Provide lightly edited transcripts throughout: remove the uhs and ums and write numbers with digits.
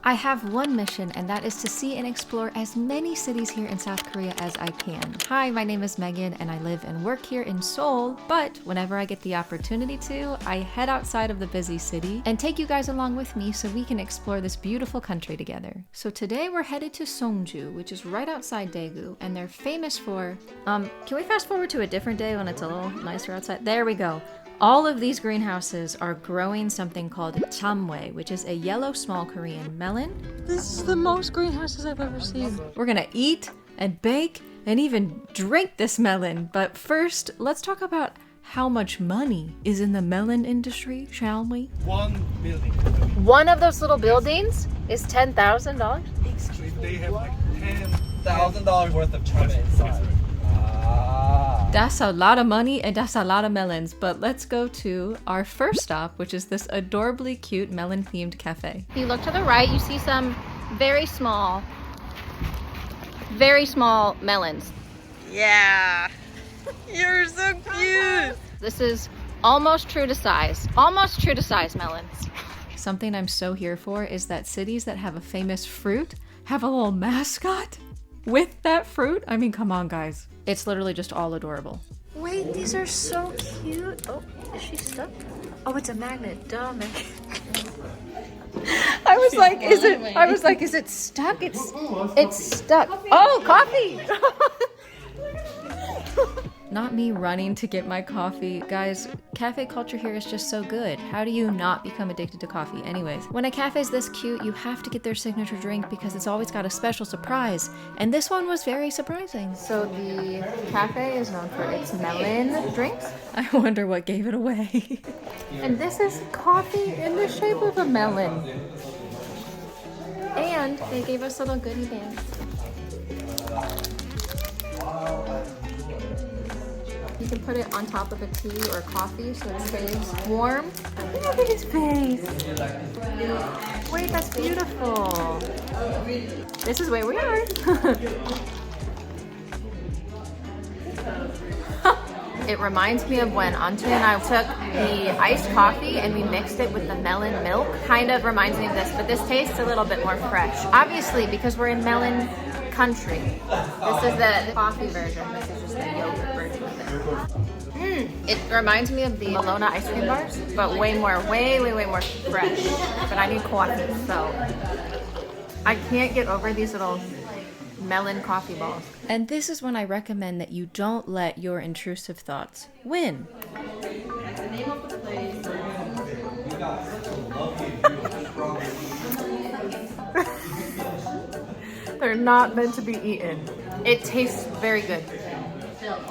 I have one mission, and that is to see and explore as many cities here in South Korea as I can. Hi, my name is Megan, and I live and work here in Seoul, but whenever I get the opportunity to, I head outside of the busy city and take you guys along with me so we can explore this beautiful country together. So today we're headed to Seongju, which is right outside Daegu, and they're famous for... can we fast forward to a different day when it's a little nicer outside? There we go. All of these greenhouses are growing something called chamwe, which is a yellow small Korean melon. This is the most greenhouses I've ever seen. We're gonna eat and bake and even drink this melon. But first, let's talk about how much money is in the melon industry, shall we? One building. One of those little buildings is $10,000? They have like $10,000 worth of charge inside. That's a lot of money and that's a lot of melons, but let's go to our first stop, which is this adorably cute melon-themed cafe. If you look to the right, you see some very small melons. Yeah, you're so cute. This is almost true to size melons. Something I'm so here for is that cities that have a famous fruit have a little mascot with that fruit. I mean, come on, guys. It's literally just all adorable. Wait, these are so cute. Oh, is she stuck? Oh, it's a magnet. Duh, Megan. I was like, is it stuck? It's stuck. Oh, coffee! Not me running to get my coffee. Guys, cafe culture here is just so good. How do you not become addicted to coffee? Anyways, when a cafe is this cute, you have to get their signature drink because it's always got a special surprise. And this one was very surprising. So the cafe is known for its melon drinks. I wonder what gave it away. And this is coffee in the shape of a melon. And they gave us little goodie bags. You can put it on top of a tea or coffee so it stays warm. Look at his face. Wait, that's beautiful. This is where we are. It reminds me of when Auntie and I took the iced coffee and we mixed it with the melon milk. Kind of reminds me of this, but this tastes a little bit more fresh. Obviously, because we're in melon country. This is the coffee version. This is just the yogurt version of it. It reminds me of the Malona ice cream bars, but way more fresh. But I need coffee, so I can't get over these little melon coffee balls. And this is when I recommend that you don't let your intrusive thoughts win. They're not meant to be eaten. It tastes very good.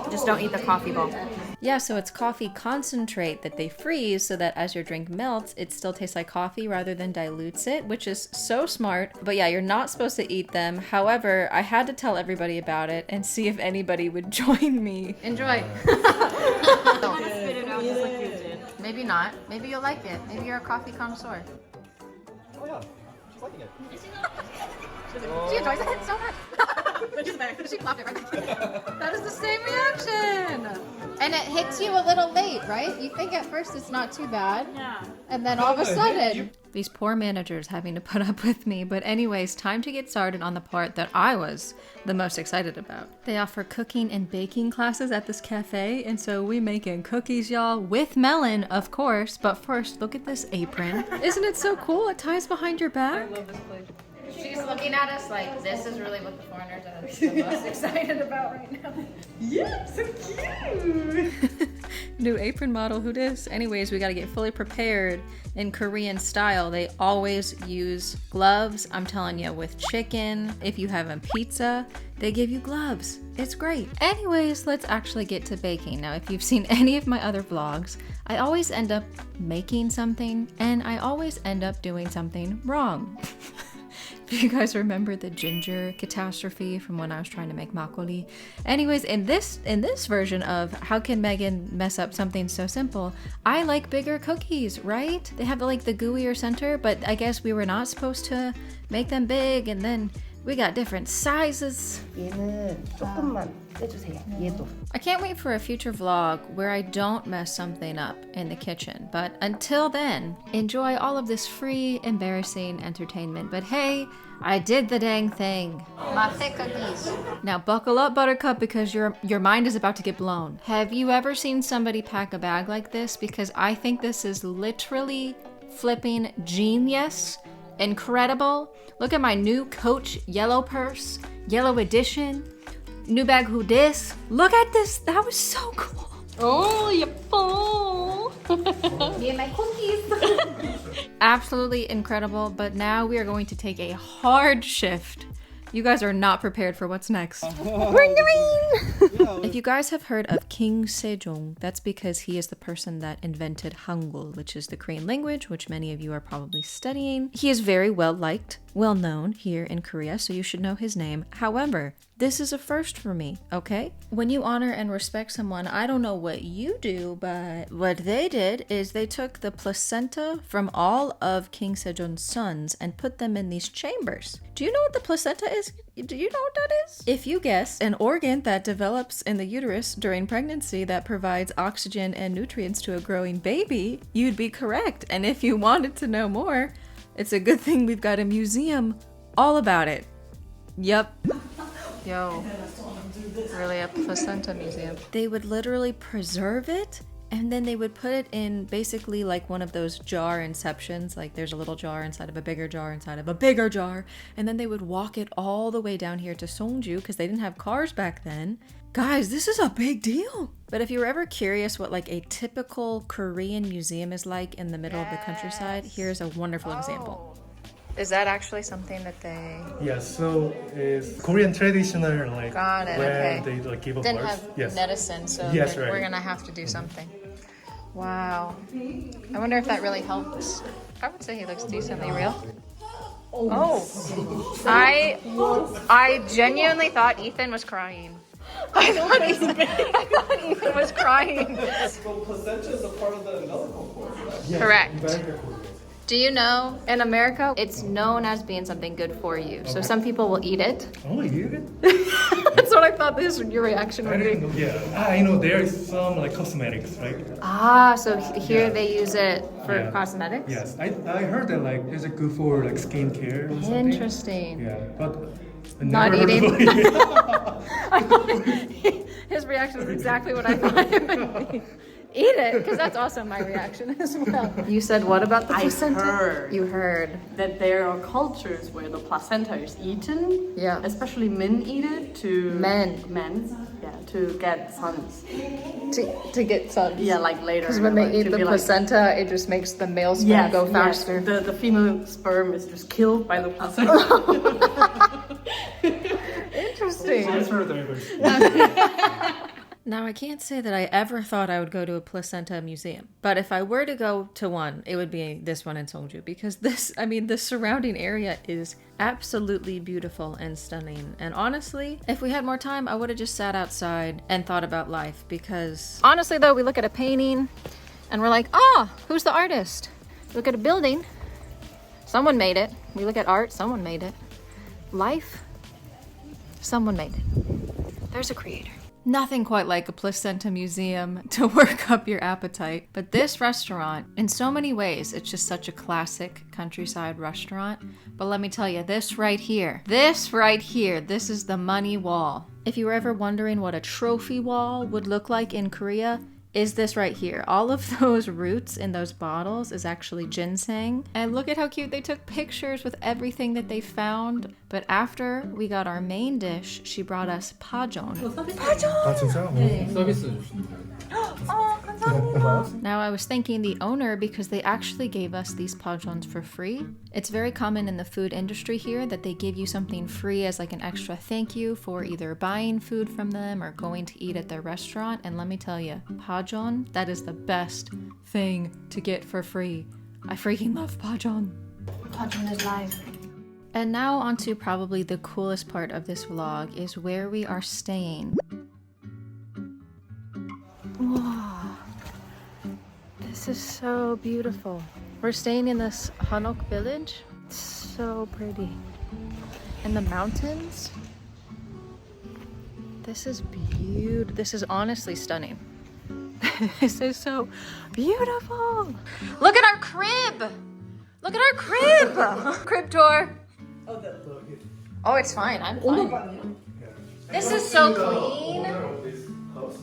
Just don't eat the coffee ball. Yeah, so it's coffee concentrate that they freeze so that as your drink melts, it still tastes like coffee rather than dilutes it, which is so smart. But yeah, you're not supposed to eat them. However, I had to tell everybody about it and see if anybody would join me. Enjoy. Maybe not. Maybe you'll like it. Maybe you're a coffee connoisseur. Oh yeah, she's liking it. She enjoys it so much. She clapped it right back. That is the same reaction. And it hits you a little late, right? You think at first it's not too bad. Yeah. And then all of a sudden... These poor managers having to put up with me. But anyways, time to get started on the part that I was the most excited about. They offer cooking and baking classes at this cafe. And so we making cookies, y'all, with melon, of course. But first, look at this apron. Isn't it so cool? It ties behind your back. I love this place. She's looking at us like this is really what the foreigners are the most excited about right now. Yeah, so cute. New apron model, who dis? Anyways, we gotta get fully prepared in Korean style. They always use gloves. I'm telling you, with chicken, if you have a pizza, they give you gloves. It's great. Anyways, let's actually get to baking. Now, if you've seen any of my other vlogs, I always end up making something and I always end up doing something wrong. Do you guys remember the ginger catastrophe from when I was trying to make makgeolli? Anyways, in this version of how can Megan mess up something so simple, I like bigger cookies, right? They have like the gooier center, but I guess we were not supposed to make them big, and then We got different sizes. 얘는 조금만 떼주세요. 얘도. I can't wait for a future vlog where I don't mess something up in the kitchen. But until then, enjoy all of this free, embarrassing entertainment. But hey, I did the dang thing. Now buckle up, Buttercup, because your mind is about to get blown. Have you ever seen somebody pack a bag like this? Because I think this is literally flipping genius. Incredible. Look at my new Coach yellow purse, yellow edition. New bag who dis. Look at this. That was so cool. Oh, 예뻐. Absolutely incredible. But now we are going to take a hard shift. You guys are not prepared for what's next. If you guys have heard of King Sejong, that's because he is the person that invented Hangul, which is the Korean language, which many of you are probably studying. He is very well liked, well known here in Korea, so you should know his name. However, this is a first for me, okay? When you honor and respect someone, I don't know what you do, but what they did is they took the placenta from all of King Sejong's sons and put them in these chambers. Do you know what the placenta is? Do you know what that is? If you guess an organ that develops in the uterus during pregnancy that provides oxygen and nutrients to a growing baby, you'd be correct. And if you wanted to know more, it's a good thing we've got a museum all about it. Yep. Yo, really a placenta museum. They would literally preserve it and then they would put it in basically like one of those jar inceptions. Like there's a little jar inside of a bigger jar inside of a bigger jar. And then they would walk it all the way down here to Seongju because they didn't have cars back then. Guys, this is a big deal. But if you were ever curious what like a typical Korean museum is like in the middle of the countryside, here's a wonderful example. Is that actually something that they... Yes, so it's Korean traditional like Got it, where okay. they like give a Didn't birth. have Yes. medicine, so Yes, we're right. gonna have to do something. Wow. I wonder if that really helps. I would say he looks decently real. Oh, I genuinely thought Ethan was crying. I thought Ethan was crying. So placenta is a part of the umbilical cord. Yes, Correct. umbilical cord, yes. Do you know, in America, it's known as being something good for you. So some people will eat it. Oh, you did? That's what I thought your reaction I would didn't be. know. Yeah, I know there is some like cosmetics, right? Ah, so here Yeah. they use it for Yeah. cosmetics? Yes, I heard that like is it good for like skincare or something? Interesting. Yeah, but I Not never heard eating. of it. His reaction was exactly what I thought it would be. Eat it, because that's also my reaction as well. You said what about the I placenta? heard. You heard. That there are cultures where the placenta is eaten. Yeah. Especially men eat it to Men. Yeah, to get sons. To get sons. Yeah, like later. Because when they like, eat to the be like- placenta, it just makes the male sperm Yes, go yes. faster. The female sperm is just killed by the placenta. Interesting. Transfer divers. Now, I can't say that I ever thought I would go to a placenta museum, but if I were to go to one, it would be this one in Seongju because the surrounding area is absolutely beautiful and stunning. And honestly, if we had more time, I would have just sat outside and thought about life because honestly, though, we look at a painting and we're like, who's the artist? Look at a building, someone made it. We look at art, someone made it. Life, someone made it. There's a creator. Nothing quite like a placenta museum to work up your appetite. But this restaurant, in so many ways, it's just such a classic countryside restaurant. But let me tell you, this right here, this is the money wall. If you were ever wondering what a trophy wall would look like in Korea, is this right here. All of those roots in those bottles is actually ginseng. And look at how cute they took pictures with everything that they found. But after we got our main dish, she brought us pajeon. 아 진짜? 서비스 주시는 Now I was thanking the owner because they actually gave us these pajeons for free. It's very common in the food industry here that they give you something free as like an extra thank you for either buying food from them or going to eat at their restaurant. And let me tell you, pajeon, that is the best thing to get for free. I freaking love pajeon. Pajeon is life. And now onto probably the coolest part of this vlog is where we are staying. Wow. This is so beautiful. We're staying in this hanok village. It's so pretty. And the mountains. This is beautiful. This is honestly stunning. This is so beautiful. Look at our crib. Look at our crib. Crib tour. Oh, it's fine. I'm fine. This is so clean. Owner of this house,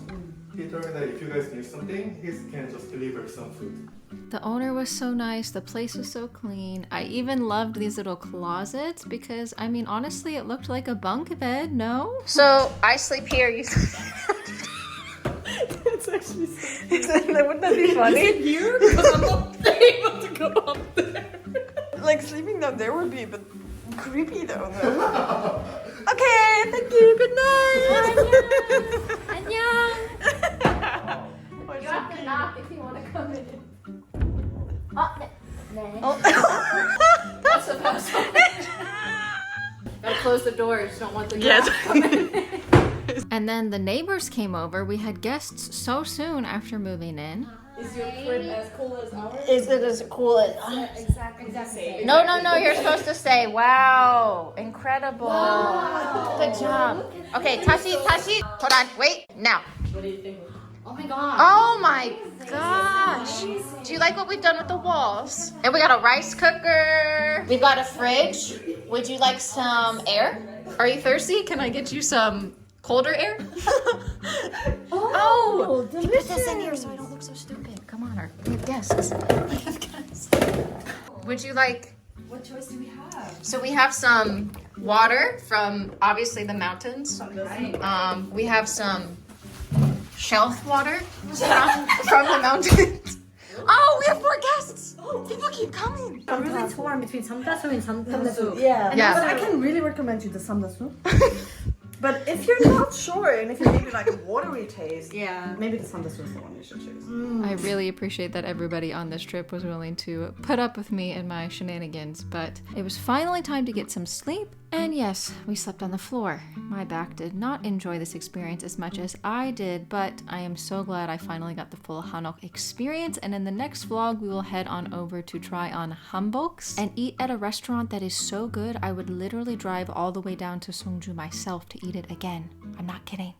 he told me that if you guys need something, he can just deliver some food. The owner was so nice. The place was so clean. I even loved these little closets because, I mean, honestly, it looked like a bunk bed, no? So I sleep here. You It's actually so Wouldn't that be funny? here because I'm not able to go up there. Like sleeping down there would be a bit creepy though. No? Okay, thank you. Good night. 안녕. You have to knock if you want to come in. That's the password. Gotta close the doors. Don't want the Yes. And then the neighbors came over. We had guests so soon after moving in. Is your crib as cool as ours? Is it as cool as Exactly. No, you're supposed to say, wow, incredible. Good job. Okay, 다시. Hold on, wait, now. What do you think? Oh my gosh. Do you like what we've done with the walls? And we got a rice cooker. We've got a fridge. Would you like some air? Are you thirsty? Can I get you some colder air? Oh, you put this in here so I don't look so stupid. Come on, we have guests. We have guests. Would you like... What choice do we have? So we have some water from obviously the mountains. We have some shelf water from the mountains. Oh, we have more guests. People keep coming. I'm really torn between samdasu and samdasu. Yeah. Yeah. I can really recommend you the samdasu. But if you're not sure and if you maybe like a watery taste, Yeah. maybe the samdasu is the one you should choose. I really appreciate that everybody on this trip was willing to put up with me and my shenanigans, but it was finally time to get some sleep. And yes, we slept on the floor. My back did not enjoy this experience as much as I did, but I am so glad I finally got the full hanok experience. And in the next vlog, we will head on over to try on hanboks and eat at a restaurant that is so good, I would literally drive all the way down to Seongju myself to eat it again. I'm not kidding.